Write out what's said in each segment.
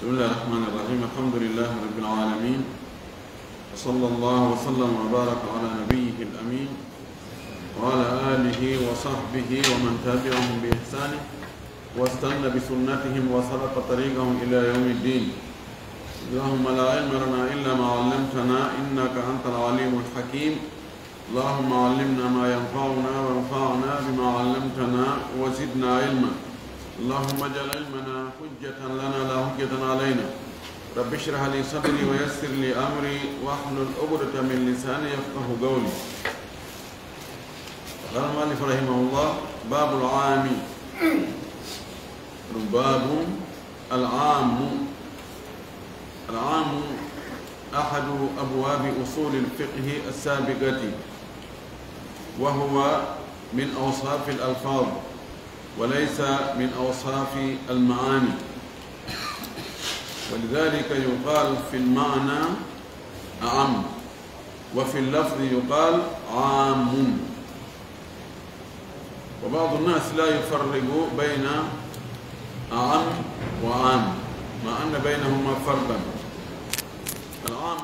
بسم الله الرحمن الرحيم. الحمد لله رب العالمين، وصلى الله وسلم وبارك على نبيه الأمين وعلى آله وصحبه ومن تبعهم بإحسان واستنى بسنتهم وسلك طريقهم إلى يوم الدين. اللهم لا علم لنا إلا ما علمتنا إنك أنت العليم الحكيم. اللهم علمنا ما ينفعنا وانفعنا بما علمتنا وزدنا علما. اللهم اجعل علمنا حجة لنا لا حجة علينا. رب اشرح لي صدري ويسر لي أمري واحلل عقدة من لساني يفقه قولي. قال المؤلف رحمه الله: باب العام. باب العام. العام أحد أبواب أصول الفقه السابقة، وهو من أوصاف الألفاظ وليس من أوصاف المعاني، ولذلك يقال في المعنى أعم، وفي اللفظ يقال عام. وبعض الناس لا يفرق بين أعم وعام، مع أن بينهما فرقا. العام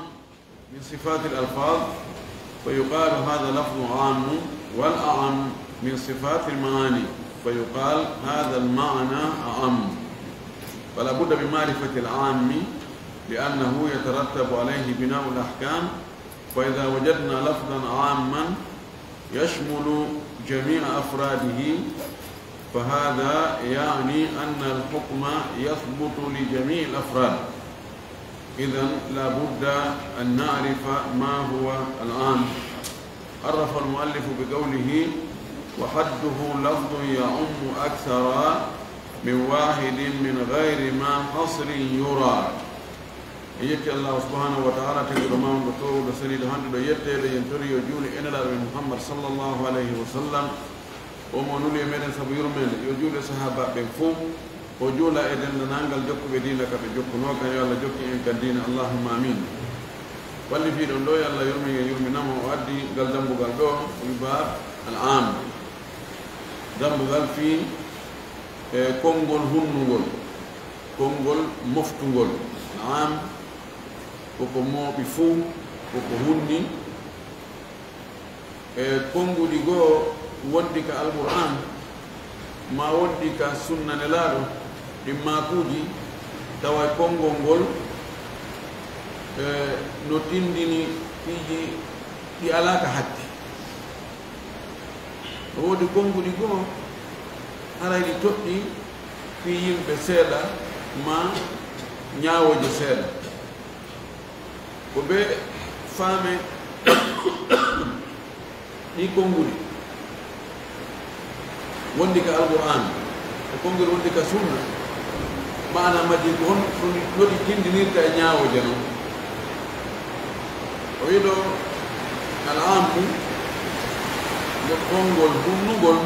من صفات الألفاظ فيقال هذا لفظ عام، والأعم من صفات المعاني فيقال هذا المعنى أعم. فلا بد من معرفة العام لأنه يترتب عليه بناء الأحكام. فإذا وجدنا لفظا عاما يشمل جميع أفراده فهذا يعني أن الحكم يثبت لجميع الأفراد. إذن لا بد أن نعرف ما هو العام. عرف المؤلف بقوله: وحده لفظ يعم أكثر من واحد من غير ما حصر يرى. يكي الله سبحانه وتعالى تقول ما هو بطول سنيد هندو يتي لينتري يجولي إن محمد صلى الله عليه وسلم ومنولي مدن سبير من يجولي صحابة بنفوم وجولا إذن نانغل جوكو بدينك بجوكو نوكا يالا جوكي إن كدين. اللهم آمين. واللي في دون دو يالا يرمي نمو وعدي قال دمو قال دو ويباب العام. دمو قال في كونغول هنغول كونغول مفتنغول. العام koko mo bifu koko hunni kongu digo wondi ka alquran ma wondi ka sunna nelado dimma kuji tawa kongo ngol no tindini fiji di alaka hatti wodi kongu digo haray di toddi fi yimbe seeda ma nyaawoje seeda ko be fame ni konguli wondi ka alquran ko kongul wondi ka sunna maana maji ko hon lodi tindinirta e ñaawoje noon o wiɗo al'amu nde kongol hunnugol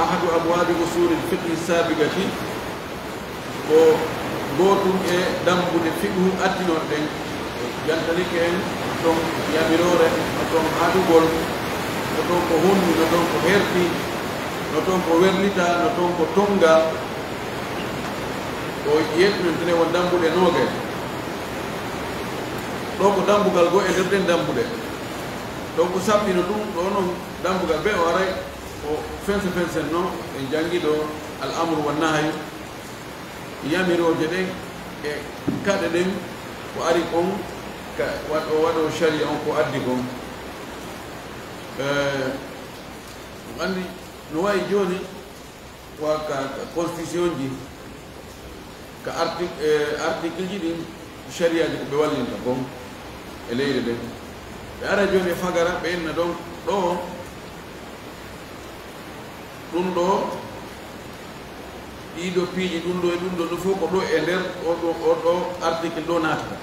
ahadu abwabi usuli lfiqhi sabigati ko gotum e dambude fiqhu addinor ɗen jantanike en ɗon yamirore no ɗon haɗugol no ɗon ko honni no ɗon ko herti no ɗon ko werlita no ɗon ko tonga o yettinon tene won dambuɗe nooge ɗo ko dambugal go e nder ɗen dambuɗe ɗon ko saɓɓino ɗum ɗo noon dambugal ɓe o aray o fensen no en janngiɗo al amru wa nahyu yamiroje ɗen e kaɗe ɗen ko ari kon waɗo sharia on ko addi kon. andi no wayi joni wa ka constitution ji ka article ji ɗin sharia ji ko ɓe wallinta kon e leydi ɗen. ɓe ara joni e fagara ɓe enna ɗon ɗo ɗum ɗo ɗiɗo piiji ɗum ɗo e ɗum ɗo fof ko ɗo e nder oɗo article ɗo naatata.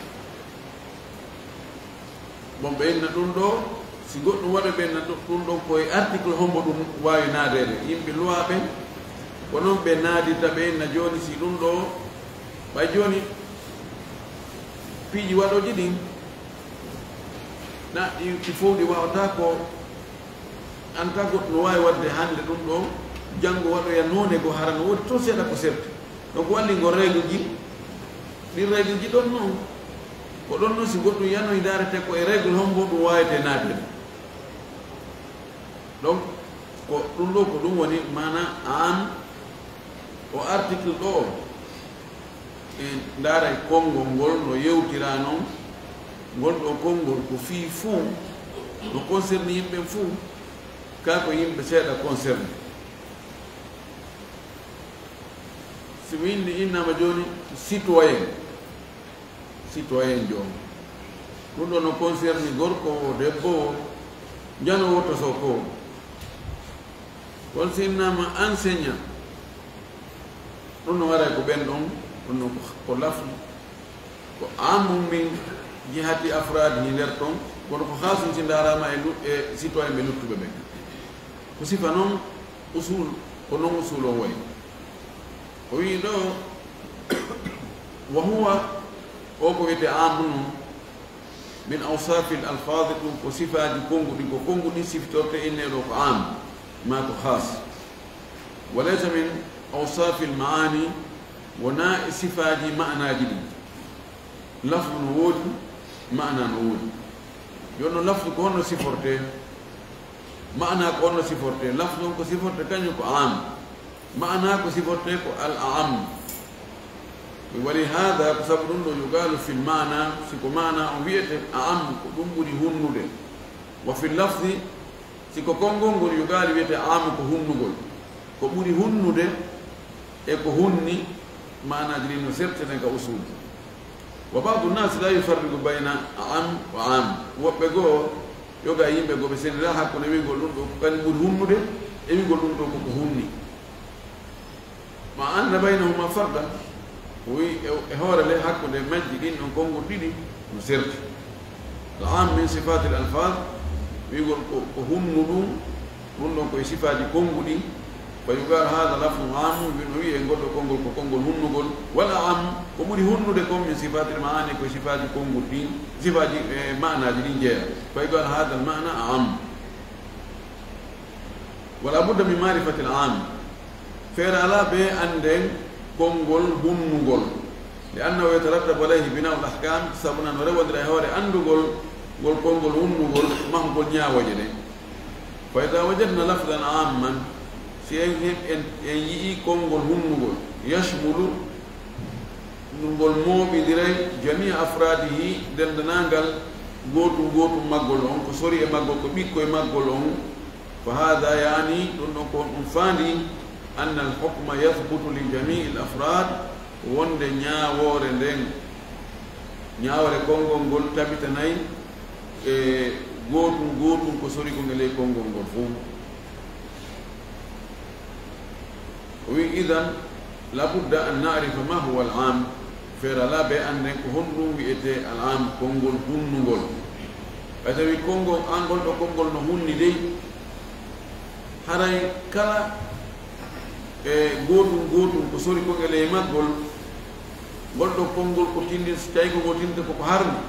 bon ɓe enna ɗum ɗo si goɗɗum waɗa ɓe enna ɗum ɗon koye article hombo ɗum wawi naadede. yimɓe loi ɓen ko noon ɓe naadita ɓe enna joni si ɗum ɗo ɓay joni piiji waɗoji ɗin na ɗi fof ɗi wawata ko anta goɗɗo no wawi wadde hande ɗum ɗo janngo waɗoya noone go harano woodi to seeɗa ko serti donc walli ngo règle ji ɗi règle ji ɗon noon ko ɗon noon si goɗɗum yanoyi darete ko e règle hombo ɗum wawete naatede donc ko ɗum ɗo ko ɗum woni mana an o article ɗo e ndaara e konngol ngol no yewtira noon ngol ɗo konngol ko fii fuu no concerne yimɓe fuu ka ko yimɓe seeɗa concerne si mi indi innama jooni citoyen jooni ɗum ɗo no concerne gorko o debbo o janowo to so ko kono si innama enseignant ɗum no waɗa ko ɓen ɗon ɗum no ko lafdu ko amum min jihati afrade ni nder ɗon kono ko haasum si darama e citoyen ɓe luttuɓe ɓen ko sifa noon usul ko noon usul o woyi o wi ɗo wa huwa o ko wiyete amu noon min awsafi l alfade ɗum ko sifaji konguɗi ko konguɗi siftorte inneɗo ko am ma ko haas wa laysa min awsafi l maani wona e sifaji ma'naji ɗi lafdu no woodi ma'na no woodi jonno lafdu ko honno siforte ma'na ko honno siforte lafdu on ko siforte kañum ko am ma'na ko siforte ko al am wali hada ko sabu ɗum ɗo yugalu fi l mana siko mana on wiyete am ko ɗum ɓuri hunnude wa fi lafdi siko konngol ngol yugali wiyete am ko hunnugol ko ɓuri hunnude e ko hunni manaji ɗi no sertene ka usul wa badu nnas la yufarriqu bayna am wa am woɓɓe goo yoga yimɓe goo ɓe senira hakkude wigol ɗum ɗo kañum ɓuri hunnude e wigol ɗum ɗo koko hunni ma anna baynahuma fardan o wi e hoore le hakkude majji ɗin ɗon konngol ɗiɗi no serti al am min sifati l alfad wigol ko hunnu ɗum ɗum ɗon koye sifaji konguɗi fa yugal hada lafdu am no wiye goɗɗo konngol ko konngol hunnugol wala am ko ɓuri hunnude kon min sifati l maani koye sifaji konngol ɗin sifaji e manaji ɗin jeeya fa yugal hada l mana am wala budda min marifati l am feere ala ɓe anden konngol hunnugol li annahu yatarattabu alayhi binau l ahkam sabu nan o rewodira e hoore andugol ngol konngol hunnugol mahgol ñaawoje ɗen fa ida wajadna lafdan amman si en yii konngol hunnugol yashmulu ngol mooɓidiray jamia afradihi dendanangal gootum maggol on ko sori e maggol ko ɓikko e maggol on fa hada yani ɗum ɗon ko ɗum faandi anna al hukma yathbutu li jamii l afrad wonde ñaawore nden ñaawore konngol ngol tabitanayi e gootum ko sori ko ngel konngol ngol fof o wi idan labudda an narifa ma huwa al am feere ala ɓe anden ko honɗum wiyete al am konngol hunnugol ɓay tawi konngol angol ɗo konngol no hunni dey haray kala e gootum ko sori ko ngel e maggol ngol ɗo konngol ko tindi so tawi ko ngo tindta koko harmi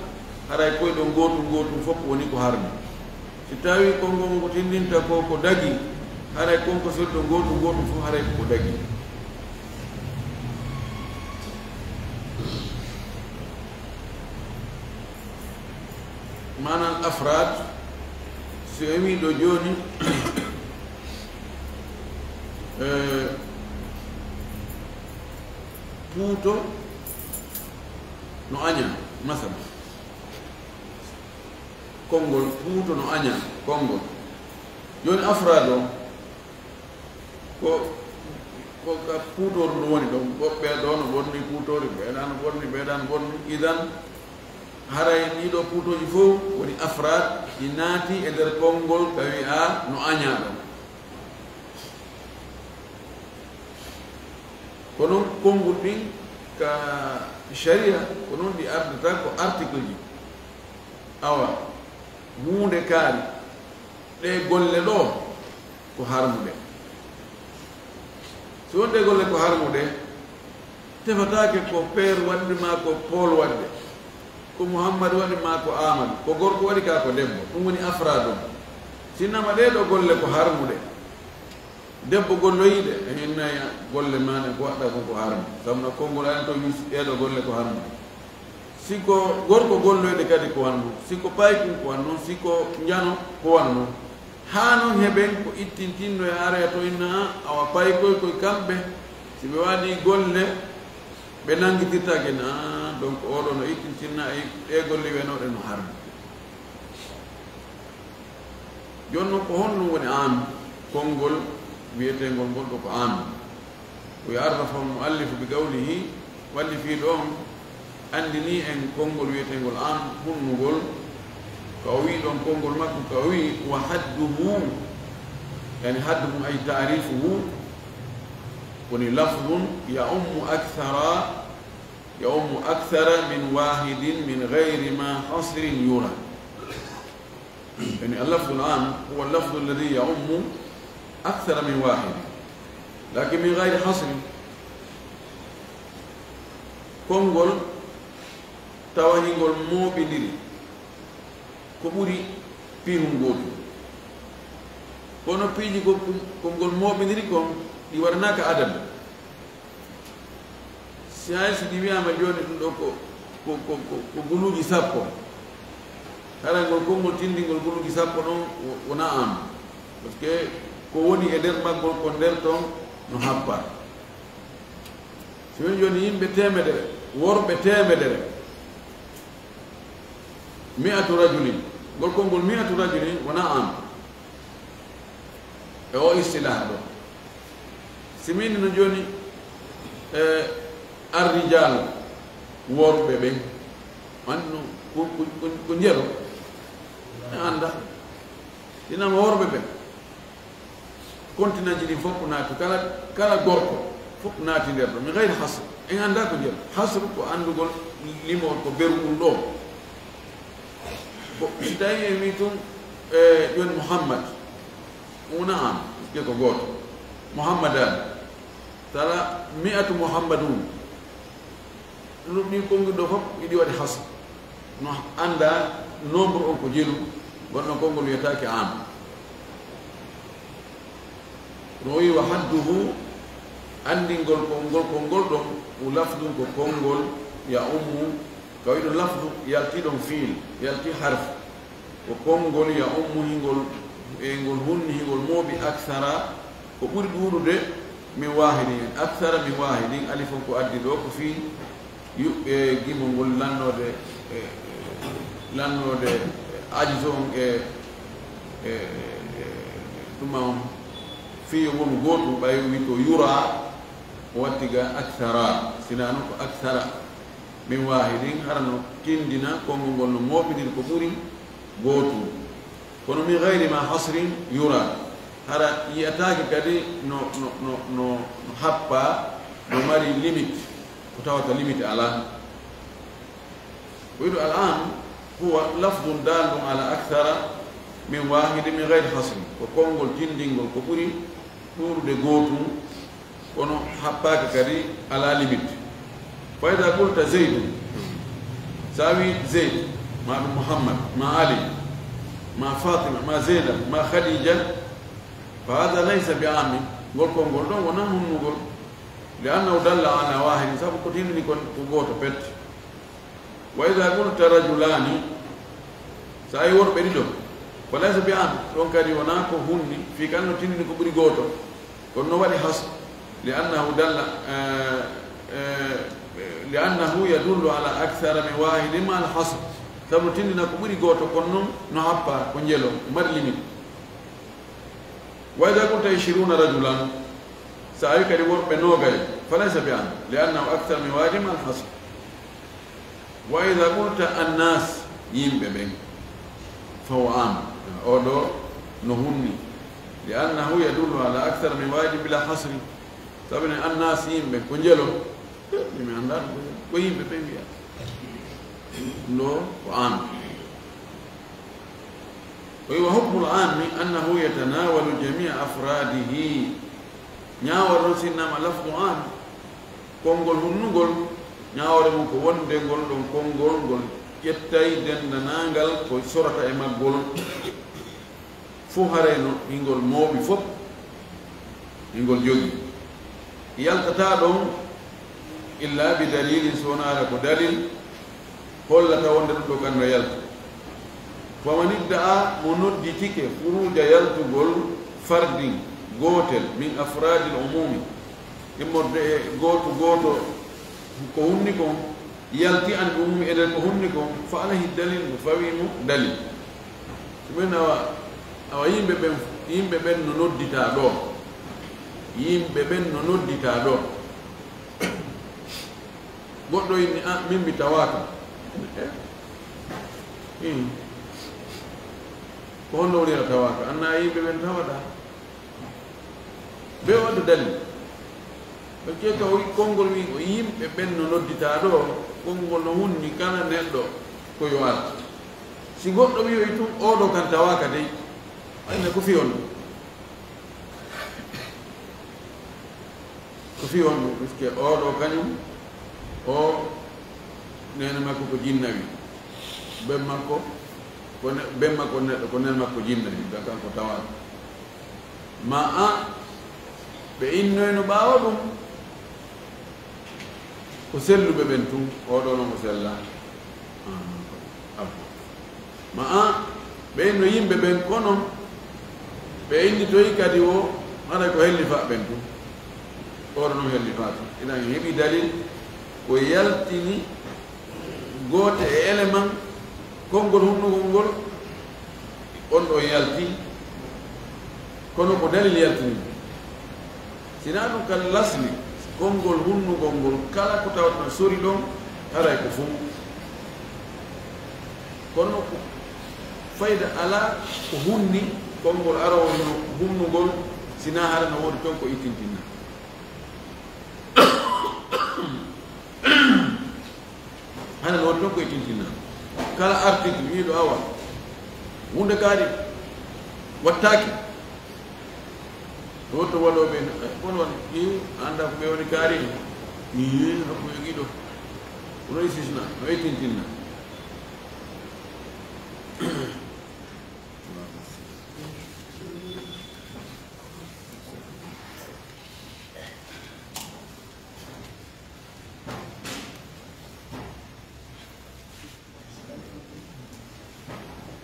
haray koye ɗo gootum fof woni ko harmi si tawi konngol ngo tindinta ko dagi haray konko sori ɗo gootum fof haray koko dagi manan afrad so wi ɗo jooni puuto no aña masala konngol puuto no aña konngol joni afrad o ko ka puutoru no woni ɗon woɓɓe ɗo no bonni puutori ɓeeɗa no bonni idan haray ɗiɗo puutoji fof woni afrad ɗi naati e nder konngol ka wi'a no aña ɗon ko noon konngol ɗin ka sharia ko noon ɗi ardata ko article ji awa hunde kaari ɗe golle ɗo ko harmuɗe so wonde golle ko harmuɗe tefatake ko père waɗde ma ko paul waɗde ko mouhammad waɗi ma ko amadou ko gorko waɗi ka ko debbo ɗum woni afradum sinnama ɗeɗo golle ko harmuɗe debbo golloyide e hinnayi golle mane ko waɗɗa koko harmi sabu no konngol ani to wi ɗeɗo golle ko harmi siko gorko golloyde kadi ko wanno siko paykin ko wanno siko njano ko wanno ha noon heɓen ko ittintinno e are to inna awa paykoy koye kamɓe si ɓe waɗi golle ɓe nangitirtake na donc oɗo no ittintinna e ɗe golle wenoɗe no harmi joni noon ko honɗum woni an konngol wiyetengol ngol ɗo ko an o yarrafa muallifu bi gawlihi walli fi ɗon andini en konngol wiyetengol an hunnugol ka o wi ɗon konngol makko ka o wi wa hadduhu yani hadduhu ay tarifuhu woni lafdun yaummu akthara min wahidin min gayri ma hasrin yura يعني اللفظ الآن هو اللفظ الذي يعم أكثر من واحد لكن من غير حصر كونغول تاوانيغول مو بنديري كبوري بيهم غول كونو بيجي كونغول مو بنديري كون دي ورناك أدب سياسي دي بياما جوني ko guluji sappo kala ngol konngol tindingol guluji sappo noon wona am par ce que ko woni e nder maggol ko nder toon no happa simin joni yimɓe temedere worɓe temedere 100 rajulin ngol konngol 100 rajulin wona am e o istilah ɗo simini no joni arrijal worɓe ɓen andi no ko njero e anda inama worɓe ɓen continent ji ɗin fof naati kala gorko fof naati nder ɗo mi gayri hasre en anda ko njero hasre ko andugol limol ko berɗum ɗo ko si tawi en wi tun joni mouhammad wona an ke ko gooto mouhammadan tala 100 mouhammadun ɗum ɗi konngol ɗo fof iɗi waɗi hasre no anda nombre on ko jelu gonɗon konngol wiyetake an no wi wa hadduhu andingol konngol ɗon o lafdum ko konngol ya ummu ka wiɗo lafdu yalti ɗon fiil yalti harf ko konngol ya ummu hingol ngol hunni hingol mooɓi akthara ko ɓuri ɗuuɗude min wahidin akthara min wahidin alif on ko addi ɗo ko fii yuɓɓe gimol ngol lannode ajiso on e ɗuma on fiyo won gootu ɓay wi to yura o wattiga akthara sina noon ko akthara min wahidin harano tindina konngol ngol no mooɓidiri ko ɓuri gootu kono min gayri ma hasrin yura hara yiyatake kadi no happa no mari limite ko tawata limite ala ويقول الآن هو لفظ دال على أكثر من واحد من غير حصر وكونغول تندينغول كوكوري نور دي غوتو ونو حباك كري على ليميت فإذا قلت زيد ساوي زيد مع محمد مع علي مع فاطمة مع زينب مع خديجة فهذا ليس بعام غول كونغول دون ونحن نقول لأنه دل على واحد سابقا تندي كوغوتو بيت وإذا قلت رجلان سأي ورب إليهم وليس بعام دون كاري وناكو هني في كأنه تندي كبري غوتو كنو ولي حصر لأنه يدل على أكثر من واحد مع الحصر sabu tindina ko ɓuri gooto kono noon no happa ko njelo mari limite wa ida qulta 20 rajulan sa awi kadi worɓe noogay falaysa bi an li annahu actar min wajim al hasr wa ida qulta annas yimɓe ɓen fawo am oɗo no hunni li annahu yadullu ala actar min wajib bila hasri sabine annas yimɓe ko njelo mi annda ko yimɓe ɓe mbiya lo وعام وحكم العام أنه يتناول جميع أفراده نياور سينما لفظ عام كونغول هنغول نياور مكو وندغول دون كونغول غول يتاي دندنانغال كو سورتا e maggol fu hareno hingol mobi fop ingol jogi yaltata ɗon illa bi dalilin sonara ko dalil hollata wonde ɗum ɗo kanno yalta faman idda'a mo nodditike furuja yaltugol fardin gotel min afradi l umumi immorde e goto ko hunni kon yalti an umumi eden ko hunni kon fa alayhi dalil mo fawimo dalil ɗumen awa yimɓe ɓen no noddita ɗo yimɓe ɓen no noddita ɗo goɗɗo yimmi min mi tawaka ko honno wonira tawaka anna yimɓe ɓen tawaɗa ɓe wadde dalil ɓe keeta o konngol wi o yimɓe ɓen no noddita ɗo konngol no hunni kala neɗɗo ko yo arta si goɗɗo wi oy tun oɗo kan tawaka dey ayne ko fi on ko fi on ɗum puisque oɗo kañum o nene makko ko jinnawi ben makko neɗɗo ko nen makko jinnawi da kanko tawaka ma a ɓe innoyno ɓaawa ɗum ko selluɓe ɓen tun oɗo noon ko sella ma a ɓe inno yimɓe ɓen kono ɓe innitoyi kadi o haɗa ko hellifa ɓen tun oɗo noon hellifata inan heɓi dalil ko yaltini goote e élément konngol hunnugol ngol on ɗo yalti kono ko dalil yaltini sina ɗum kala lasli konngol hunnugol ngol kala ko tawata sori ɗon haray ko fuu kono fayda ala ko hunni konngol arawo no hunnugol sina hara no woodi toon ko ittintinna hana no woodi toon ko ittintinna kala article wiiɗo awa hunde kaari wattaaki wotto waɗoɓe kono i anda ko ɓe woni kaari hakko yogiiɗo no isisna no ittintinna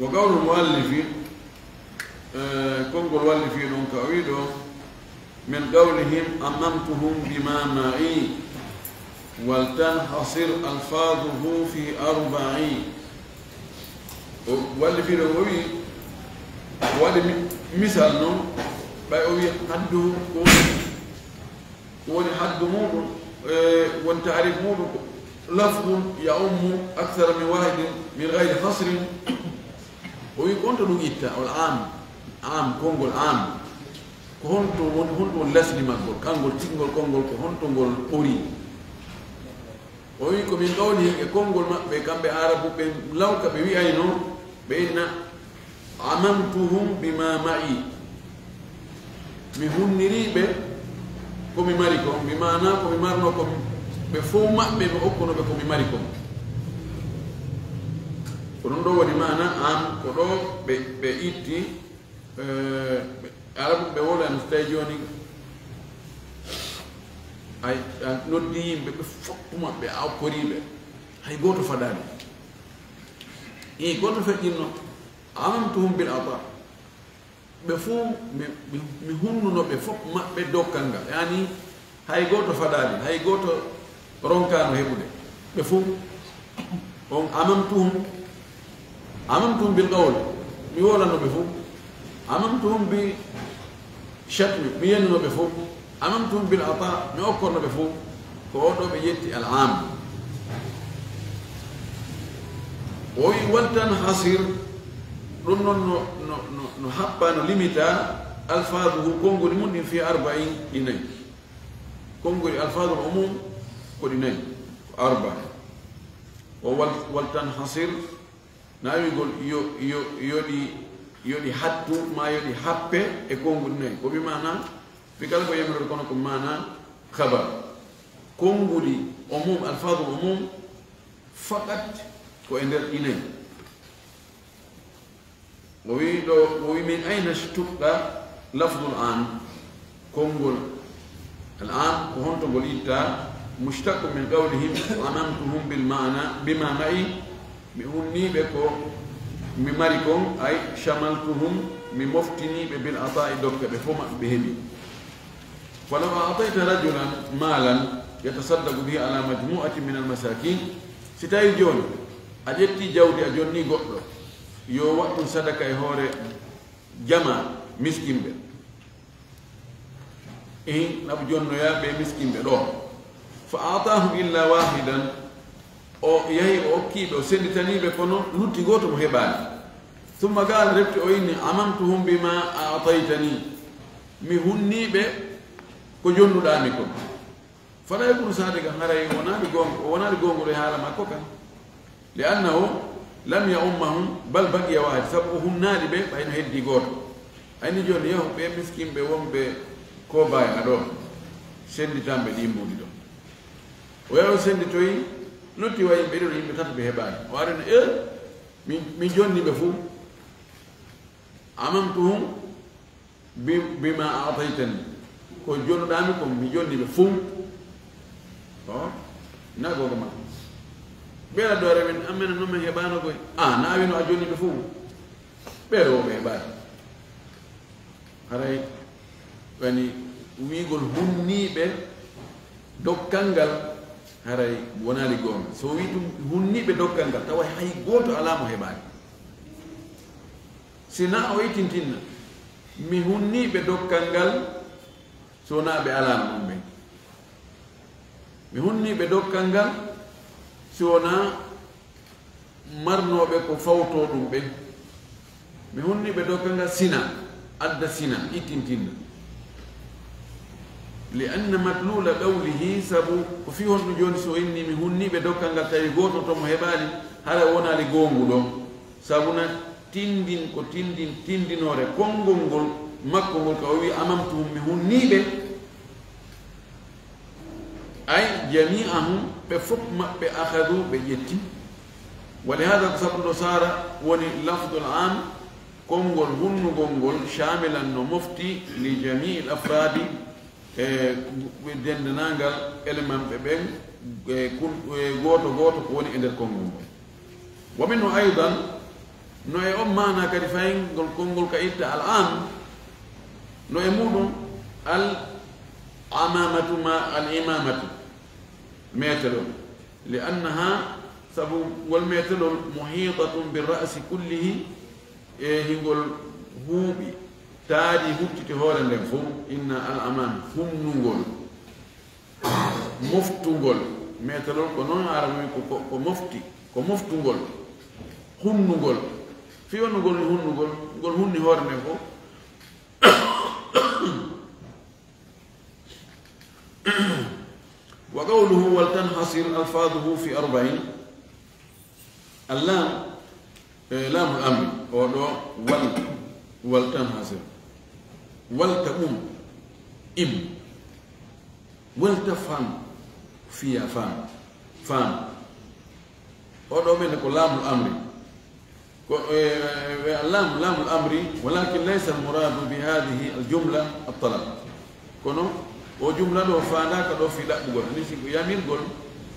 وقول المؤلف كونغول والفين كويدو من قولهم أممتهم بما معي ولتنحصر ألفاظه في 40 والفين وي وادي مثال نو باي وي حدو وني حد مودو وتعريف مودو لفظ يعم أكثر من واحد من غير حصر وي كنت نجيتا العام كونغول عام كهونتو لسلي مغول كانغول تيغول كونغول كهونتو غول بوري وي كومين قولي كونغول مابbe kambe arabu be lawka be wi ayno be inna amamtuhum bima ma'i mi hunniribe ko mi mari ko mi mana ko mi marno ko be fo mabbe be okkono be ko mi mari ko kono ɗo woni mana am ko ɗo ɓe itti arabu ɓe wolano so tawi joni ay noddi yimɓe ɓe foppu maɓɓe awkoriɓe hay goto faɗani goto feƴƴinno amamtuhum bil ata ɓe fo mi hunnuno ɓe fof maɓɓe dokkal ngal yani hay goto faɗani hay goto ronkano heɓude ɓe fof on amamtuhum bil qawl mi wolano ɓe fof amamtuhum bi chatmi mi yennuno ɓe fof amamtuhum bil ata mi okkorno ɓe fof ko oɗo ɓe yetti al am o wi waltan hasir ɗum noon no haɓɓa no limita alfaduhu konngoli mum ɗin fi 40 ɗi nayi konngoli alfadul umum ko ɗi nayi ko 40 o waltan hasir naawigol yoɗi hattu ma yoɗi happe e konngol nayi ko ɓi mana fi kala ko yamirode kono ko mana habar konngoli umum alfadul umum faqat ko e nder ɗi nayi o wi min ayna stuɓɗa lafdul an كونغول العام كهون تقوليتا مشتق من قولهم عممتهم بالمعنى بما معي بأني بكو مماركم أي شملتهم ممفتني بالعطاء دوك بفهم بهبي فلو أعطيت رجلا مالا يتصدق به على مجموعة من المساكين ستاي جون أجتي جودي أجوني قطر يو وقت صدقة هوري جمع مسكين به إيه نبو جون يا بي مسكين به فأعطاه إلا واحدا أو يهي أو كيب أو سندتني بكونو نوتي غوتو مهبالي ثم قال ربت أويني عممتهم بما أعطيتني مهني به كجون دامكم فلا يكون صادقا هراي ونادي غونغو لهذا ما كوكا لأنه لم يؤمهم بل بقي واحد سبقهم نادي به فإن هدي غوتو أين جون يهو به مسكين به وم به كوباي أدون سندتان به ديمو دي ويا سندتوي نوتي واي بيرو يمبي تات بهبالي وارن من جوني بفو عممتهم بما أعطيتني كو جون دامكم من جوني بفو ناغو كما بيرا دوري من أمنا نوم هبانو كوي ناوي نو أجوني بفو بيرو بهبالي هراي يعني ويقول هني به دوكانغال haray wonali gonga so wi dum hunnibe doggal gal tawa hay goto alamo hebani sina o itintinna mi hunnibe doggal gal so na be alamo dum be mi hunnibe doggal gal so na marnobe ko fawto dum be mi hunnibe doggal gal sina adda sina itintinna لأن مدلول قوله سبو وفيه النجون سو إني مهني بدوكا غتاي غوتو تو مهبالي هذا ونا لي غونغو دو سابونا تندين كو تندين اوري كونغول ماكو كوي امامتهم مهني به أي جميعهم بفق ما بأخذوا بيتي ولهذا سبب صار وني لفظ العام كونغول هنغول شاملا مفتي لجميع الأفراد dendangal element be ben goto ko woni e der konngol wa minhu aidan no e mana kadi fayin gol konngol ka itta al an no e mudum al amamatu ma al imamatu metelo لانها سبب والميتل محيطه بالراس كله هيغول هوبي تادي هوتي هولا لفو إن الأمام فمنغول مفتنغول ميتلون كنون عربي كو مفتي كو مفتنغول هنغول في ونغول هنغول غول هني هور نفو وقوله ولتنحصر ألفاظه في 40 اللام لام الأمر ودو ولتنحصر ولتقوم ولتفهم فيها فهم ودو من لام الأمر لام الأمر ولكن ليس المراد بهذه الجملة الطلب كونو وجملة دو فانا كدو في لا بقول نسي يامير قول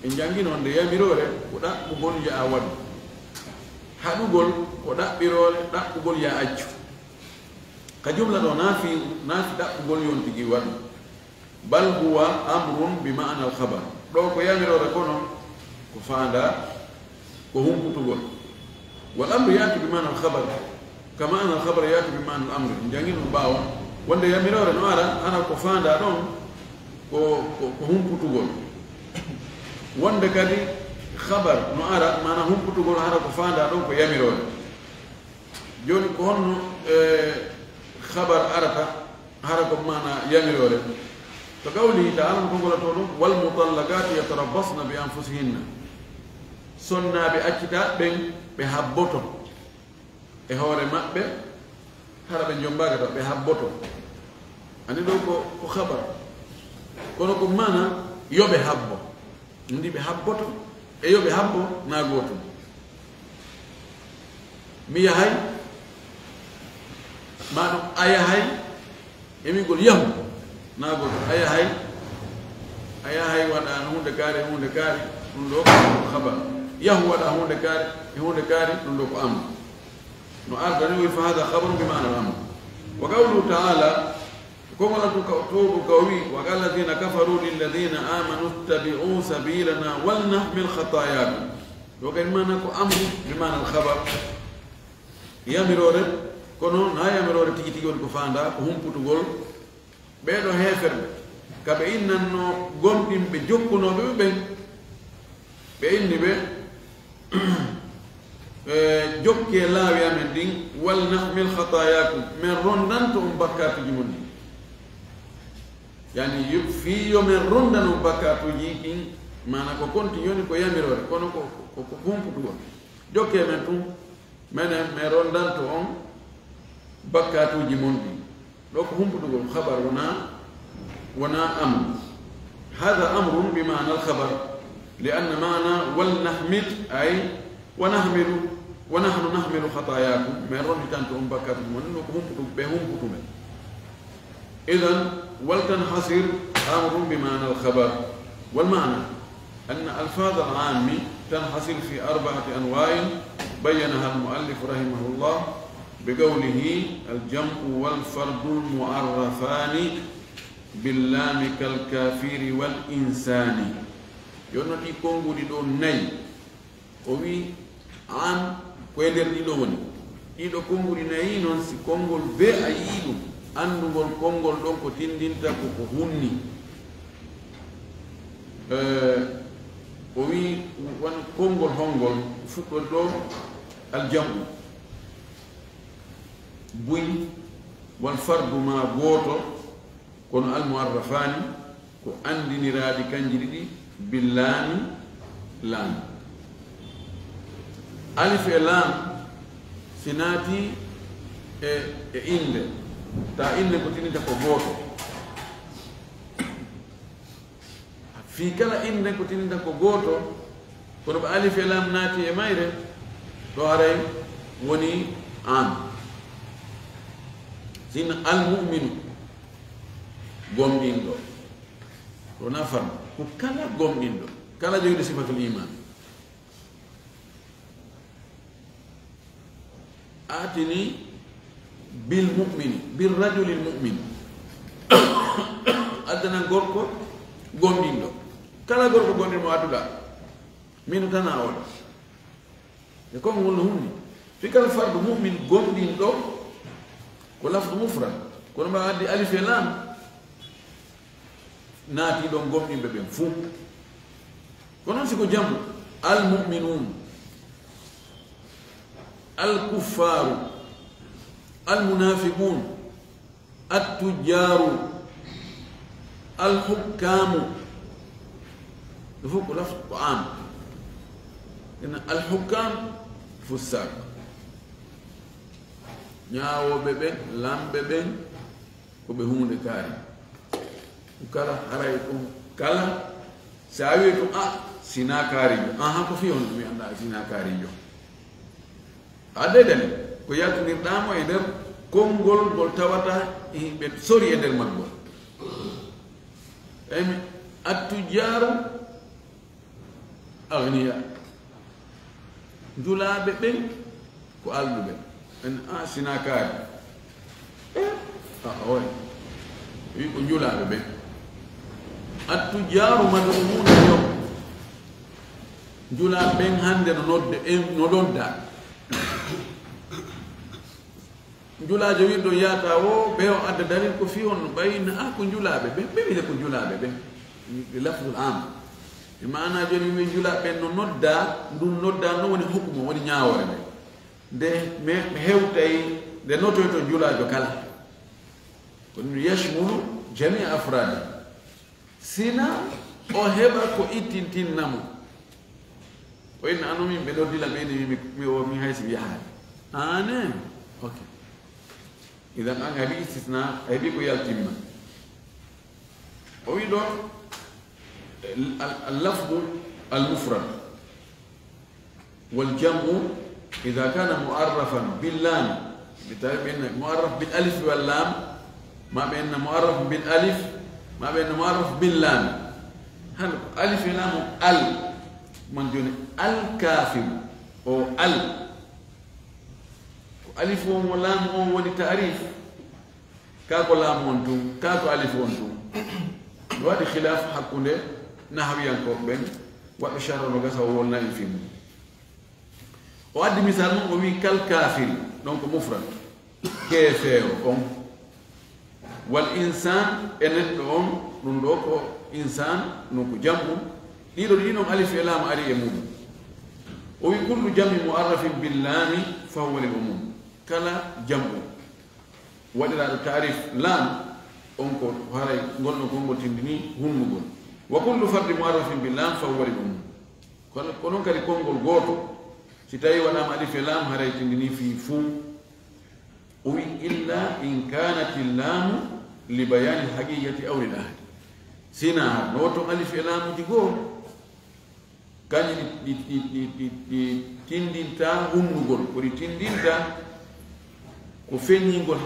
إن جانجين هون ده ياميرورة ودا بقول يا أول هادو قول ودا بيرورة دا بقول يا أجو كجملة دو نافي دا بقول يون تيجي وان بل هو أمر بمعنى الخبر دو كو ياميرورة كونو كفانا كهم بتقول والأمر يأتي بمعنى الخبر كما أن الخبر يأتي بمعنى الأمر إن جانجين باو wanda yamirore no ara ana ko fanda don ko humputugol wanda kadi khabar no ara mana humputugol hara ko fanda don ko yamirore joni ko honno khabar arata hara ko mana yamirore to qawli ta'ala ko gola to wal mutallaqat yatarabbasna bi anfusihinna sonna bi akida ben be habboto e hore mabbe hara be jombaga to be habboto ani do ko khabar kono ko mana yobe habbo ndi be habboto e yobe habbo na goto mi yahay mano aya hay emi gol yahu nago aya hay wada hunde kaari dum do khabar yahu wada hunde kaari dum do ko am no ardani wi fa hada khabar bi ma'na al-amr wa qawlu ta'ala كما توب قوي وقال الذين كفروا للذين آمنوا اتبعوا سبيلنا ولنحمل خطاياكم وكان ما نكو أمر بمعنى الخبر يا مرور كونو نا يا مرور تيجي تيجي كفاندا هم بتقول بينو هيفر كبين إنه قوم بيجوكونو بين نبي جوكي لا يا مدين ولنحمل خطاياكم من رندنتم بكات جموني yani fi yo men ronda no bakatu jikin mana ko konti yoni ko yamirore kono ko humputu jokke men tum menen me rondanto on bakatu ji mondi do ko humputu go khabar wana am hada amrun bi ma'na al khabar لأن معنى ولنحمل أي ونحمل ونحن نحمل خطاياكم من رندانتم بكatu mondi no ko humputu be humputu men إذن ولتنحصر أمر بمعنى الخبر والمعنى أن ألفاظ العام تنحصر في 4 أنواع بينها المؤلف رحمه الله بقوله الجمع والفرد المعرفان باللام كالكافر والإنسان يونتي كونغو دي دون ناي وي عام كويدر دي دوني دو كونغو دي ناي نون سي كونغول بي ايدو andugol kongol ɗon ko tindinta ko hunni o wi won kongol hongol fuɗɗol ɗo aljamu buy won fardu ma gooto kono almuarrafani ko andiniraɗi kanji ɗiɗi billani laam alif e laam sinati e inde ta inde ko tinita ko gooto fi kala inde ko tinita ko gooto kono ɓe alif e lam naati e mayre ɗo haray woni an sin almuminu gomɗinɗo ɗo nafan ko kala gomɗinɗo kala jogiɗo sifatul iman atini بالمؤمن بالرجل المؤمن أدنى غوركو غونديندو كلا غوركو غوندين مو أدودا مين تانا أولا يكون مولهوني في كل فرد مؤمن غونديندو كل لفظ مفرد كل ما أدي ألف لام ناتي دون غوندين ببين فو كنون سيكو جنب المؤمنون الكفار المنافقون التجار الحكام فوق لفظ عام إن الحكام فساق نياو ببن لام ببن وبهون كاري وكلا هرايكم كلا ساويكم سينا كاري ها كفيون مي أندا سينا كاري أددني ko yaltinirɗamo e nder konngol ngol tawata ɓe sori e nder maggol emi attujaru agniya njulaɓe ɓen ko alluɓe en sina kaari oy wi ko njulaɓe ɓen attujaru madumuna yo njulaɓe ɓen hande no nodda njulaajo wirɗo yata o ɓe o adda dalil ko fi on ɓayna ko njulaaɓe ɓe ɓe wiyde ko njulaaɓe ɓe lafdul am e mana joni wi njulaaɓe ɓen no nodda ndun nodda no woni hukmu woni ñaawore ɓe nde mi hewtay nde notoyto njulaajo kala kono yashmulu jami afradi sina o heɓa ko ittintinnamo o inna anomin ɓe ɗo dila ɓeyni mi haysi wiyahaade ane ok إذا أنا هبي استثناء هبي كويال تيمة ويدو اللفظ المفرد والجمع إذا كان معرفا باللام بين معرف بالألف واللام ما بين معرف بالألف ما بين معرف باللام هل ألف لام ال من دون الكافر أو ألف ولام ولتعريف كاكو لام وانتو كاكو ألف وانتو وهذا خلاف حقونه نحويا كوبين وإشارة لغسا وولنا يفهم وهذا مثال نقومي كالكافر دونك مفرد كيفير والإنسان إنهم نندوكو إنسان نكو جمع يدو ألف لام أري يمون ويكون جمع معرف باللام فهو للعموم كلا جمع ودرا التعريف لام أنكر هاي قلنا كونغو تندني هم نقول وكل فرد معرف باللام فهو للعموم كلون كاري كونغو الغوتو ستاي ونام ألف لام هاي تندني في فو وي إلا إن كانت اللام لبيان الحقيقة أو للأهل سينا نوتو ألف لام تقول كان تندنتا هم نقول وري تندنتا كفني نقول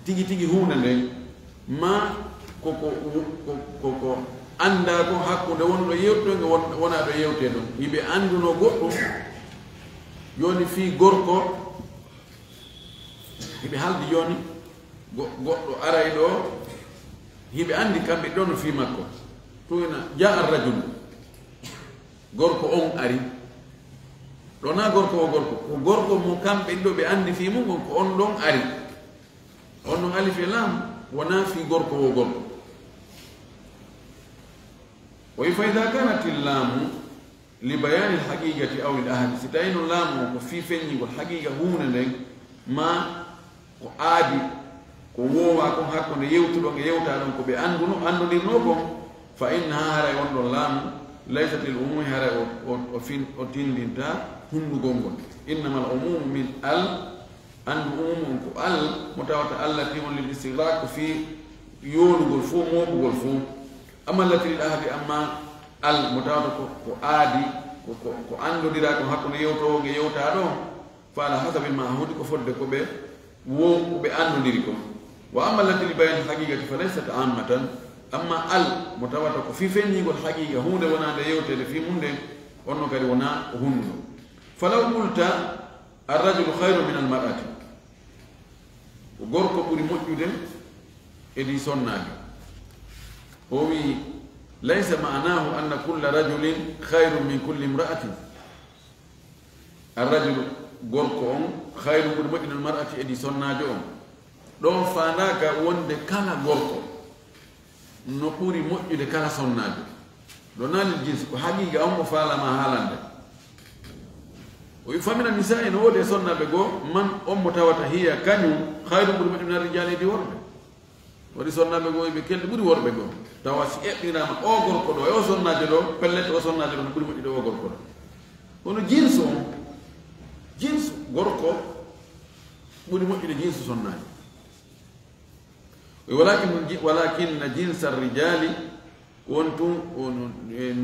تيجي هونا ما كوكو anda ko hakkunde wonɗo yewtude wonaɗo yewte ɗon yiɓe anduno goɗɗum joni fi gorko yiɓe haldi joni goɗɗo aray ɗo yiɓe andi kamɓe ɗon fi makko tuyna jaa arrajul gorko on ari ɗona gorko o gorko ko gorko mo kamɓe ɗo ɓe andi fi mum on ko on ɗon ari on ɗon alif e lam wona fi gorko o gorko وإذا كانت اللام لبيان الحقيقة أو الأهل ستين اللام وفي فني والحقيقة هون ما عادي كووا كون هكون يوتلون يوتالون كبي أندو لنوكم فإنها هراي وندو اللام ليست للعموم هراي وفين أتين لنتا هم نقوم إنما العموم من أن عموم متواتر التي من للاستغراق في يون غلفو مو غلفو أما التي للأهل أما المتواتر كعادي كأندو دراك هكون يوتالون فعلى حسب المعهود كفرد كبي وبأندو دريكم وأما التي لبيان الحقيقة فليست عامة أما المتواتر في فني والحقيقة هون ونا يوتل في منده ونو كري ونا هون فلو قلت الرجل خير من المرأة وغوركو بوري موجودة إدي سناجي ووي ليس معناه أن كل رجل خير من كل امرأة الرجل غوركو خير من المرأة إدي سناجي دو فاناكا وند كالا غوركو نقولي موجودة كالا سناجي دونال الجنس حقيقة أم فعل ما هالند ويفهمنا النساء إن هو ده سنة بقو من أم متواتة هي كانوا خير من الرجال دي ورد ودي سنة بقو بكل بدي ورد بقو تواسي إبنا ما أوغر كده أو سنة جلو بلت أو سنة جلو نقولي موجودة أوغر كده هو جنس غوركو بدي موجودة جنس سنة ولكن جنس الرجال وانتم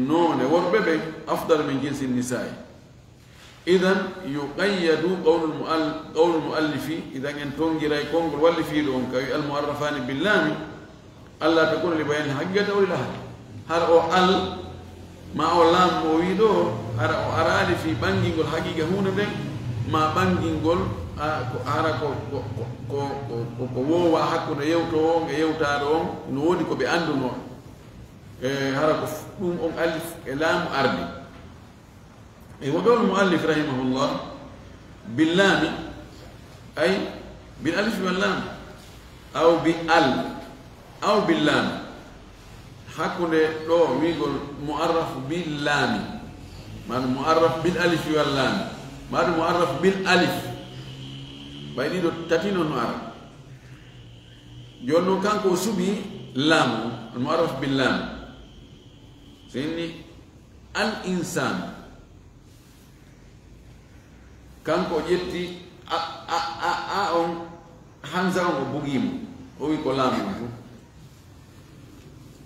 نون وربebe أفضل من جنس النساء إذن يقيد قول المؤلف إذا أنتم جراي كونغ والفي لهم المعرفان باللام ألا تكون لبيان الحقيقة أو للأهل هل أو ما أو لام مويدو هل أو أراد في بانجينغ الحقيقة هنا بك ما بانجينغ هذا كو حكو يوتارون نودي كو بأندو نور هذا كفوم ألف لام أرضي وقول المؤلف رحمه الله باللام أي بالألف واللام أو بال أو باللام حكو لو ويقول معرف باللام ما معرف بالألف واللام ما معرف بالألف بيني تاتينو نوار جونو كانكو سبي لام المعرف باللام سيني الإنسان كانكو جتي أون حنزا وبوغيم هو كلام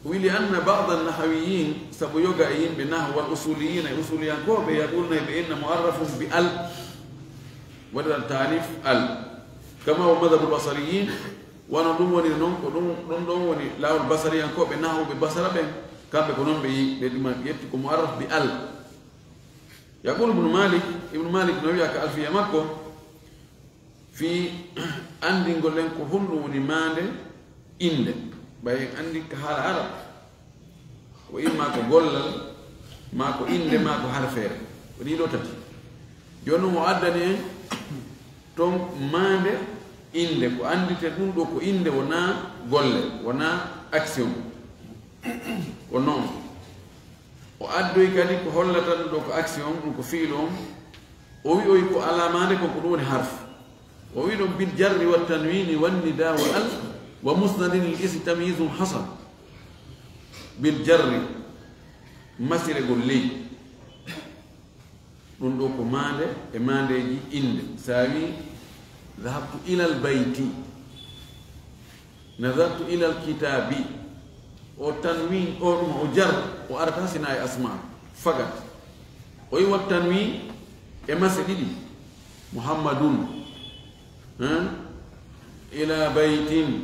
ولأن بعض النحويين سبيوغايين بالنحو والأصوليين أصوليان كوبي يقولون بأن معرف بأل ولا التعريف ال كما هو مذهب البصريين wono ɗum woni noon ko ɗum ɗon woni laawol basariyankoɓe nahuɓe basara ɓen kamɓe ko noon ɓe yi ɓe ɗuma yetti ko muarraf bi al yaqul ibnu malik no wiya ka alfiya makko fi andingol len ko honɗum woni maande inde ɓay en andi ko haala arab ko imma ko gollal ma ko inde ma ko harfeere ko ɗiɗo tati joni noon o addani en ton maande inde ko andite ɗum ɗo ko inde wona golle wona action ko noon o addoy kadi ko hollata ɗum ɗo ko action ɗum ko fiilo on o wi oyi ko alamade kon ko ɗum woni harf o wi ɗon bil jarri wa tanwini wannida wa al wa musnadin l isi tamyisum hasan bil jarri masire gol ley ɗum ɗo ko maande e maandeji inde sa wi dhahabtu ila al bayti nadartu ila al kitabi o tanwin o ɗum o jar o arata sina e asma fagat o yiwa tanwin e mase ɗiɗi muhammadun ila baytin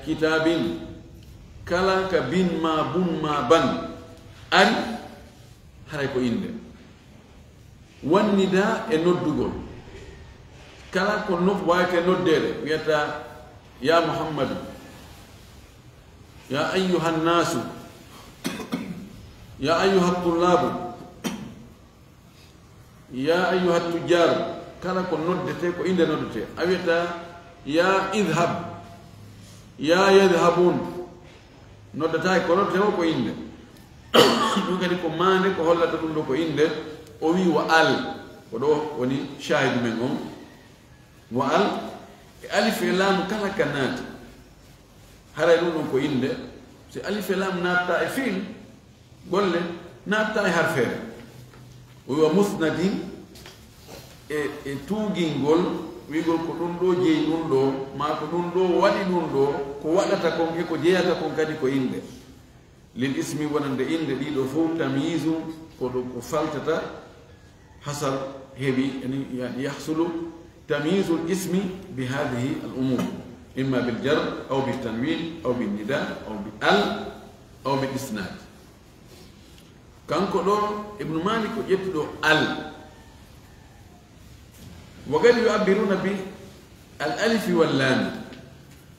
kitabin kala ka bin ma bun ma ban ari haray ko inde wannida e noddugol kala ko wayte noddede wiyata ya muhammadu ya ayyuha nnasu ya ayyuha tullabu ya ayyuha tujjaru kala ko noddete ko inde noddete a wiyata ya idhab ya yadhabun noddata ko noddete ko inde ɗum kadi ko maande ko hollata ɗum ɗo ko inde o wi wa al ko ɗo woni shahidu men on wa al e alif e laamu kala ka naati haray ɗum ɗon ko inde si alif e laamu natta e fiil golle natta e harfeere o wiwa musnadin e tuugingol wigol ko ɗum ɗo jeeyi ɗum ɗo ma ko ɗum ɗo waɗi ɗum ɗo ko waɗata kon e ko jeeyata kon kadi ko inde lil ismi wonande inde ɗiɗo fof tamyisu koɗo ko faltata hasal heeɓi en yahsulu tamyisu l ismi bi hadihi al umur imma bil jar aw bil tanwin aw bil nida aw bil al aw bil isnad kanko ɗo ibnu malik ko ƴetti ɗo al wa gadi yu'abbiruna bi al alifi wal lam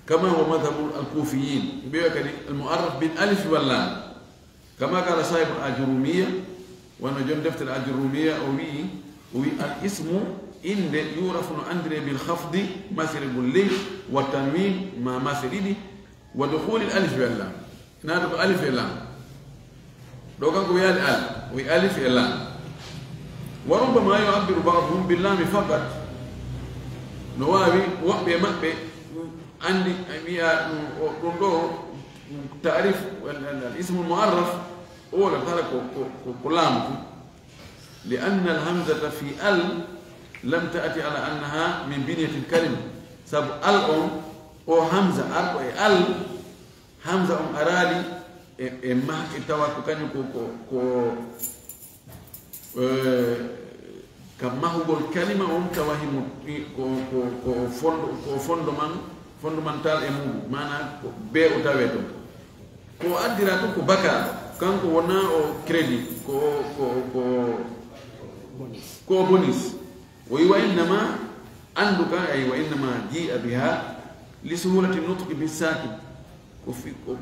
كما هو مذهب الكوفيين بيقول المعرف بالالف واللام كما قال صاحب الاجروميه وانا جون دفتر الاجروميه وي الاسم ان يعرف اندري بالخفض مثل الليل والتنوين ما مثل ودخول الالف واللام نادق الف واللام لو كان ويا ال والف واللام وربما يعبر بعضهم باللام فقط نواوي وقبي مقبي عندي تعريف الاسم المعرف أولا كلام لأن الهمزة في ال لم تأتي على أنها من بنية الكلمة سب ال أو همزة ال همزة أرالي ما إتوا كان كما هو الكلمة توهم fondamental e mum mana ko be o tawe to ko addira to ko baka kanko wona o crédit ko bonus wa innama anduka ay wa innama ji'a biha li suhulati nutqi bis sakin ko fi ko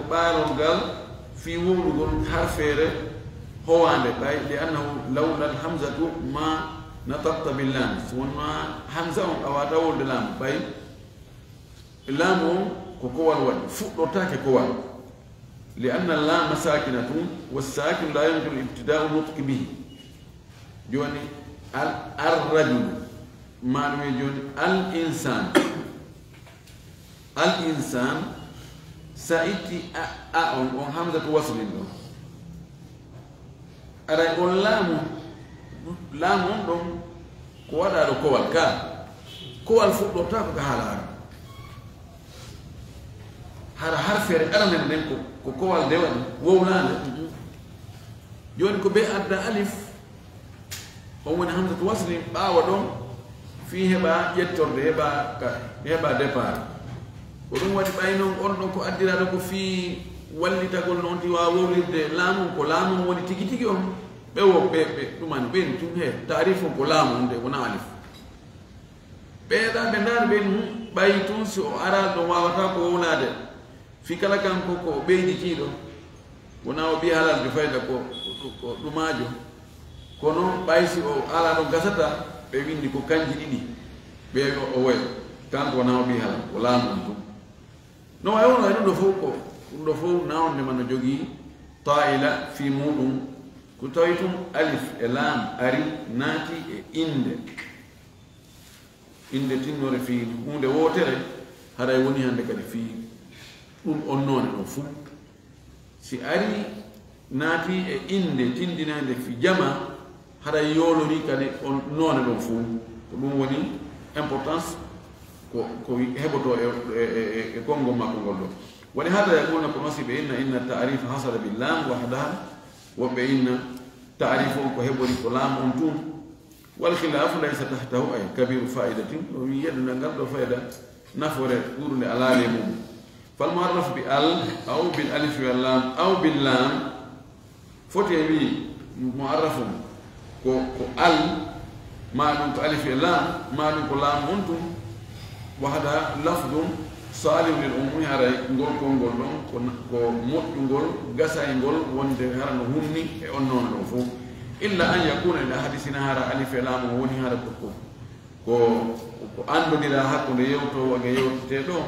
barongal fi wowlugol harfere howande bay li annahu lawla al hamzatu ma nataqta bil lam wona hamza on awata wolde lam bay اللام كوكوال ود فوتاك كوال لأن اللام ساكنة والساكن لا يمكن الابتداء النطق به جوني الرجل ما جوني الإنسان سايتي أون همزة وصل أراي لام دون كوال كوال كوال فوتاك كهالا hara harfere aramen nden ko kowal de waɗi wowlande joni ko be adda alif on woni hamsatu wasli ɓaawa ɗon fi heɓa ƴettorde heɓa départ ko ɗum waɗi ɓay noon on ɗon ko addiraɗo ko fii wallitagol noon ti wawa wowlirde laamu ko laamu woni tigi tigi on ɓewo ɓe ɗumani ɓeni tum he tarif on ko laamu on de wona alif ɓeeɗa ɓe ndaari ɓen ɓay tun si o ara ɗo wawata ko wowlade fi kala kanko ko ɓeyditiɗo wona o ɓi halalde fayda ko ɗumajo kono ɓay si o ala ɗo gasata ɓe windi ko kanji ɗiɗi ɓe o woyo kanko wona o ɓi halal ko laamu on tum no way wono way ɗum ɗo fof ko ɗum ɗo fof nawonde man no jogii taila fi muɗum ko tawi tum alif e laam ari naati e inde tinnore fi hunde wotere haɗay woni hannde kadi fi ɗum on noone ɗo fuu si ari naati e inde tindinande fi jama haɗay yoolori kadi on noone ɗon fuu ko ɗum woni importance ko heɓoto e konngol makko ngol ɗo woni hada yaqulna ko nasiɓe inna tarif hasada billam wahdaha woɓɓe inna tarif on ko heɓori ko laam on tum wal khilafu laysa tahtahu ay kabiru faidatin o wi yeɗude ngal ɗo fayda nafore ɓurde alaale mum fal muarraf bi al aw bil alif wal lam aw bil lam foti e wi muarrafum ko al ma ɗum ko alif e lam ma ɗum ko laam on tum wahda lafdum salim lil umumi haray ngol konngol ɗon ko moƴƴugol gasayngol wonde hara no humni e on noon ɗon fof illa an yakuna ila hadisina hara alif e laamu woni hara ko andodira hakkude yewtowo ge yewtete ɗo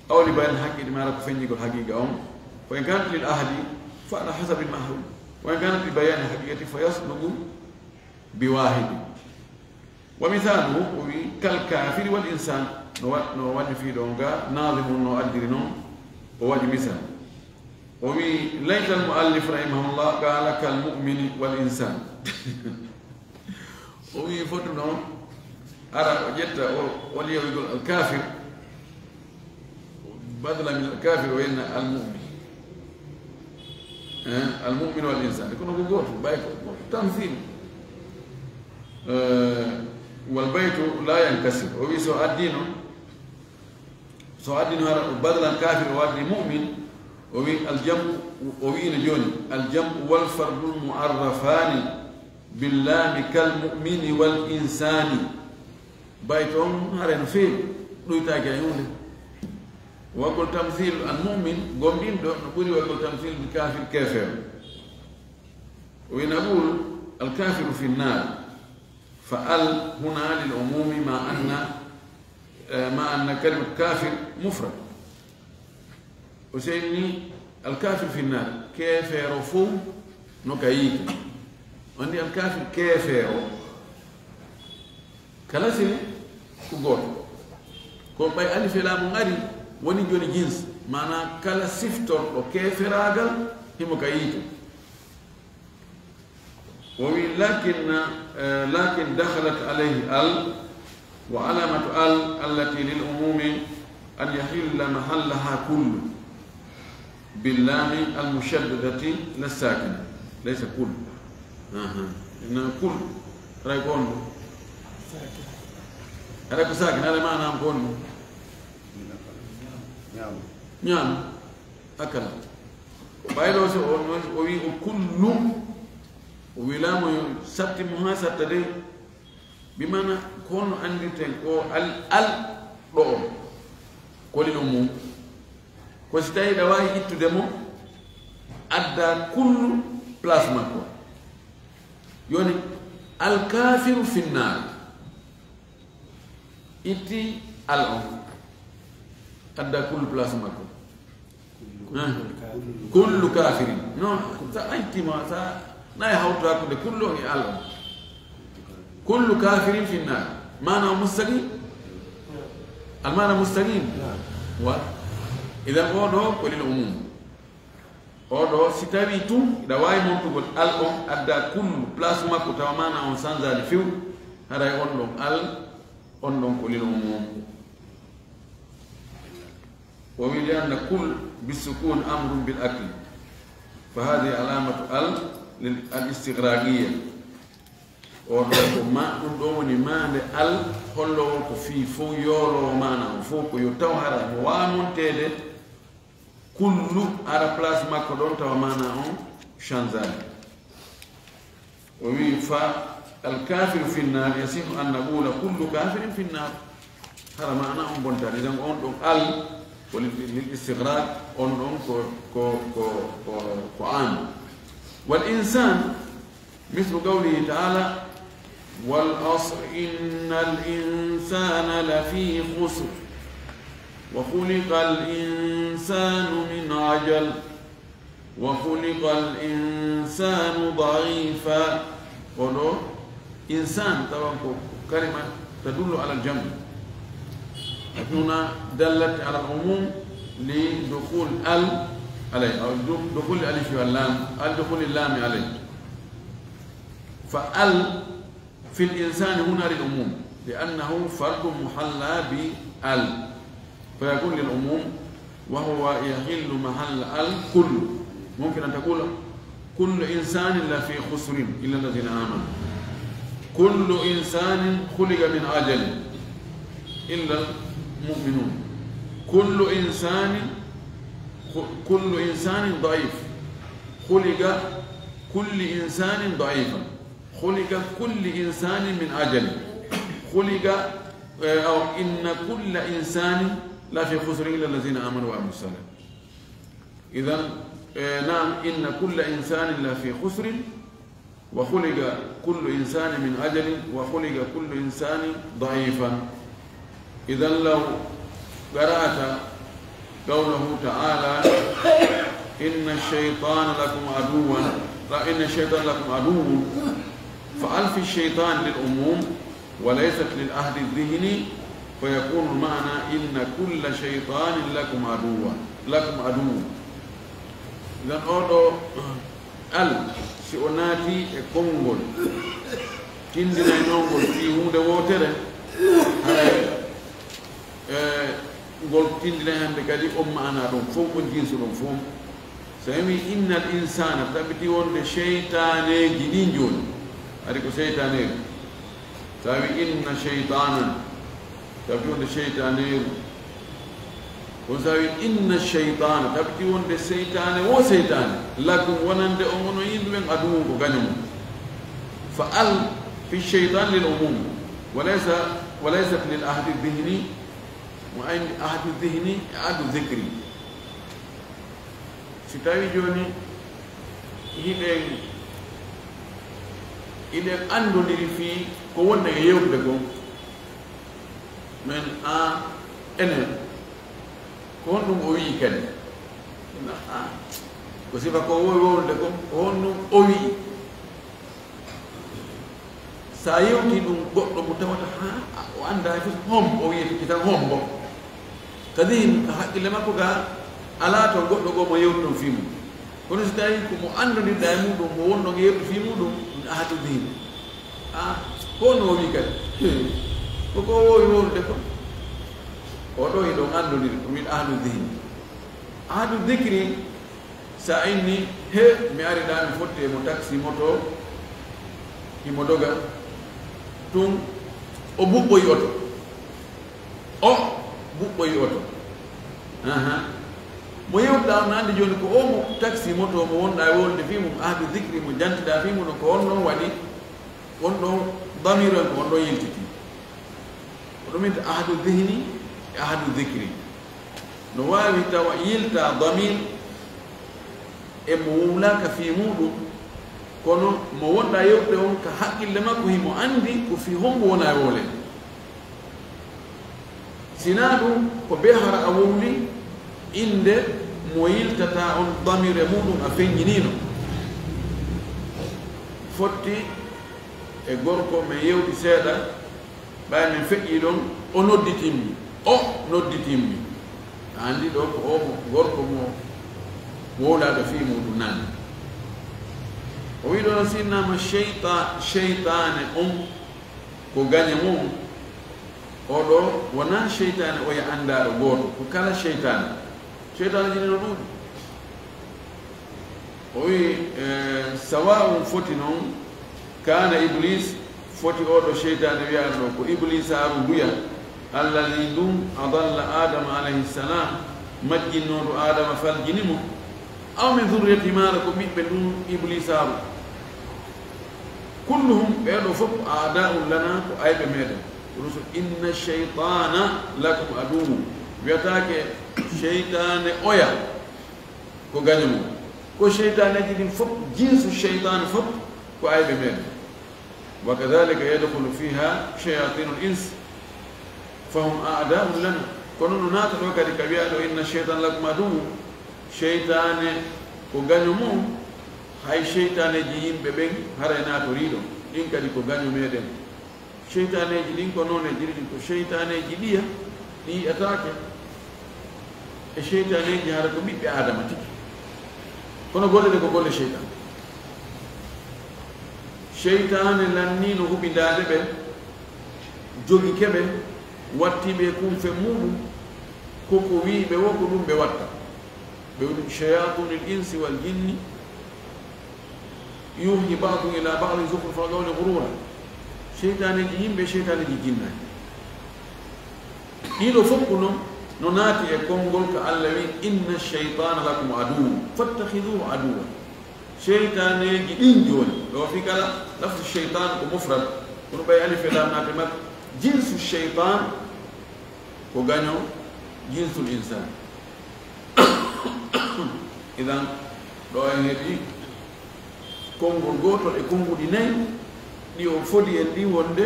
awli bayan haqqide mi hara ko feññigol haqiqa on ko en kanat lil ahadi fa ala hasabi mahul wa en kanat li bayani haqiqati fa yaslugu bi wahidi wa mithaluhu o wi kal kafiri wal insan no waɗi fii ɗon ga naadimu no addiri noon o waɗi misal o wi layta almuallif rahimahullah qala kal mumini wal insan o wi fotu noon ara o ƴetta o liyawigol alkafir badla min alkafir o yenna almumin wal insan kono ko gooto ɓay ko tamthil wal baytu la yankasir o wi so addi noon so addino hara badlan kafir o waddi mumin o wi aljamu o wiino joni aljamu walfardu lmuarrafani billami kalmumini wal insani bay toon hare no feewi ɗoytaki a hunde waggol tamthil an mumin gomɗinɗo no ɓuri waggol tamthil bi kafir kefeero o wi naqul alkafiru fi nnar fa al huna lil umumi ma أن كلمة كافر مفرد وسيني الكافر في النار كافر فو نكايك عندي الكافر كافر كلا سيني كقول كون باي ألف لام غادي وني جوني جنس معنى كلا سفتر وكافر أقل هم كايك لكن دخلت عليه وعلامة التي للعموم أن يحل محلها كل باللام المشددة للساكنة ليس كل إنما كل رايكون رايكو ساكن هذا معنى كون نعم أكل بايلو سو وي كل ويلام سبت محاسبة دي بمعنى كون عندي تنكو ال ɗo koli ɗum mum ko si tawi ɗa wawi ittude mo adda kullu place makko yoni alkafiru finnar itti al on adda kullu place makko kullu kafirin non sa aytima sa nayi hawtu hakkude kullu on e al on kullu kafirin finnar معنى مستقيم المعنى مستقيم إذا أودو كل العموم أودو ستابيتم إذا واي مونتو الأم أدى كل بلاس ما كتوا معنى أنسان ذا الفيو هذا يقولون أندون كل العموم ومن كل بالسكون أمر بالأكل فهذه علامة الاستغراقية o ɗo ko ma ɗum ɗo woni mande al hollowo ko fii fof yoolowo mana o fof ko yo taw hara mo wamontede kullu ara place makko ɗon tawa mana on changeade o wi fa alkafiru fi nnar yasihu an naqula kullu kafirin fi nnar hara mana on bontade donc on ɗon al ko lil istigraq on ɗon ko an wal insan مثل قوله تعالى والعصر إن الإنسان لفي خسر وخلق الإنسان من عجل وخلق الإنسان ضعيفا ولو إنسان طبعا كلمة تدل على الجمع هنا دلت على العموم لدخول ال عليه أو دخول الألف واللام دخول اللام عليه فال في الإنسان هنا للعموم لأنه فرد محلى بال فيكون للعموم وهو يحل محل ال كل ممكن أن تقول كل إنسان لا في خسر إلا الذين آمنوا كل إنسان خلق من عجل إلا المؤمنون كل إنسان ضعيف خلق كل إنسان ضعيفا خلق كل إنسان من عجل خلق أو إن كل إنسان لا في خسر إلا الذين آمنوا وعملوا الصالحات إذن نعم إن كل إنسان لا في خسر وخلق كل إنسان من عجل وخلق كل إنسان ضعيفا إذن لو قرأت قوله تعالى إن الشيطان لكم عدو إن الشيطان لكم عدو فألف الشيطان للعموم وليست للعهد الذهني فيكون المعنى إن كل شيطان لكم عدو إذن أولو ال سيوناتي كونغول تندنا نونغول في هود ووتر ngol tindina hande kadi maana ɗon fof ko jinsu ɗon fof so wi innal insana tabiti wonde cheytaneji ɗi joni ari ko cheytaneru so wi inna cheytanan tabiti wonde cheytaneru ko so wi inna cheytana tabiti wonde seytane wo seytane lakum wonande on wono yimɓe ɓen adumu ko gaño fa al fi cheytan lil umum walaysat lil ahdi dhihni وأين أحد الذهني أحد الذكري ستاوي جوني إلى أندو نريفي كون يوم دكم من أنا كون أوي كان كسيفا كون دكم كون أوي سايوتي دم بق متوتر وأندا في هم أوي كتاب هم بق kadi hakkille makko ga ala to goɗɗo go mo yewtuɗon fimu kono so tawi komo andodirɗa e muɗum mo wonɗo ko yewtu fi muɗum ahadu dine ko no wi kadi koko wowi wowrude ko oɗo hiɗon andodiri ɗum wiɗa ahadu dine ahadu dicri sa inni he mi ariɗa mi fotti e mo taxi moto himo doga tun o buɓɓoyi oto buɓɓoyi oto mo yewɗa no andi joni ko o mo taxi moto mo wonɗa e wolde fimo ahdu dicri mo jantiɗa fimo no ko on ɗon waɗi on ɗon damiro en ko on ɗon yiltiti o ɗum wiyta ahdu dihni e ahdu dicri no wawi tawa yilta damir e mo wulaka fi muɗum kono mo wonɗa yewɗe on ka haqqille makko himo andi ko fi hombo wona e wole sina ɗum ko be hara a wowli inde mo yiltata on damire muɗum a feññinino fotti e gorko min yewti seeɗa ɓay min feƴƴi ɗon o nodditimmi a andi ɗo ko omo gorko mo wowlaɗo fi muɗum nani o wi ɗo no sinnama cheytane on ko gañe mum oɗo wona cheytane oya andaɗo goto ko kala cheytane jinino ɗuuɗi o wi sawa'un foti noon kana iblis foti oɗo cheytane wiyatno ko iblisaru guya alladi ɗum adalla adama alayhi salam majjinnoɗo adama faljinimo aw min dhurriyati mara ko ɓiɓɓe ɗum iblisaru kulluhum ɓeɗo fof a'da'un lana ko ayɓe meɗen rusul inna shaytana lakum aduwwu wiyatake cheytane oya ko gaño mum ko cheytaneji ɗin fof jinsu cheytane fof ko ayɓe meɗen wa kadhalika yadkhulu fiha shayatinu l ins fahum a'da'un lana kono no naata ɗo kadi ka wiyaɗo inna cheytane lakum aduwwu cheytane ko gaño mum hay cheytaneji yimɓe ɓen haray naatoriɗo ɗin kadi ko gaño meɗen cheytaneji ɗin ko noon e jiriɗi ko cheytaneji ɗiya ɗi atake e cheytaneji hara ko ɓiɓɓe adama tigi kono golle ɗe ko golle cheytane cheytane lannino huɓidade ɓe jogi keɓe wattiɓe kumfe muɗum koko wiɓe wo ko ɗum ɓe watta ɓe woni chayatune l insi wal jinni yuhi badu ila badi zukhrufa qawli ghurura cheytaneji yimɓe cheytaneji jinnaji ɗiɗo fof ko noon no naati e konngol ko Allah wi inna cheytana lakum aduw fattakhiduhu aduwa cheytaneji ɗin joni ɗo fi kala laftu cheytan ko mufrad kono ɓay alif e lam naate makko jinsu cheytan ko gaño jinsul insan idan ɗo en heeɓi konngol gotol e konnguɗi nayi ɗi o fodi en ɗi wonde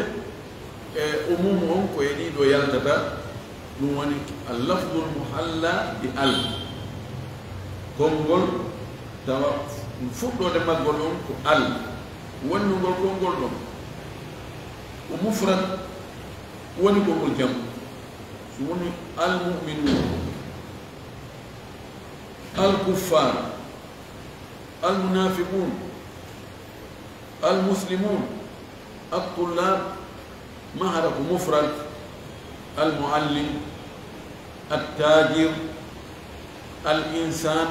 e umumu on ko e ɗiɗo yaltata ɗum woni allafdul muhalla bi al konngol tawa fuɗɗode maggol on ko al wonni ngol konngol ɗon o mufrad woni konngol jam so woni almuminun الكفار المنافقون المسلمون الطلاب مهرق مفرد المعلم التاجر الإنسان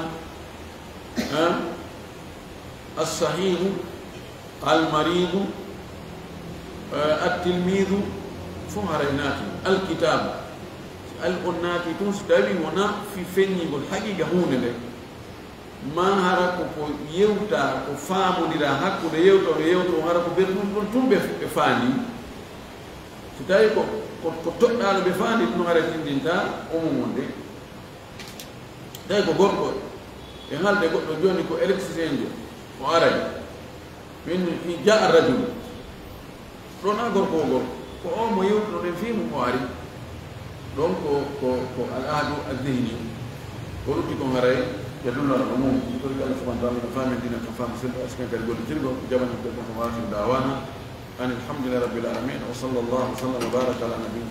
الصحيح المريض التلميذ فهرينات الكتاب الأناتي تنستوي ونا في فني والحقيقة هون ده ما هركو يوتا كفامو ديرا هكو ده يوتا هركو بيرنون تون بفاني ستاي كو تودال بفاني تون هركين دينتا أمومون ده تاي كو غوركو يهال ده غوركو جوني كو إلكسيسينجو وعري من جاء الرجل رونا غوركو كو أمو يوتا نفيمو وعري donc ko al-ahdu al-dhihni ko lutti ko haray يدل على العموم بطريقة الله سبحانه وتعالى فهم الدين كفهم سلطة أسكن كالقول تلقوا جبنا تلقوا فواصل دعوانا أن الحمد لله رب العالمين وصلى الله وسلم وبارك على نبينا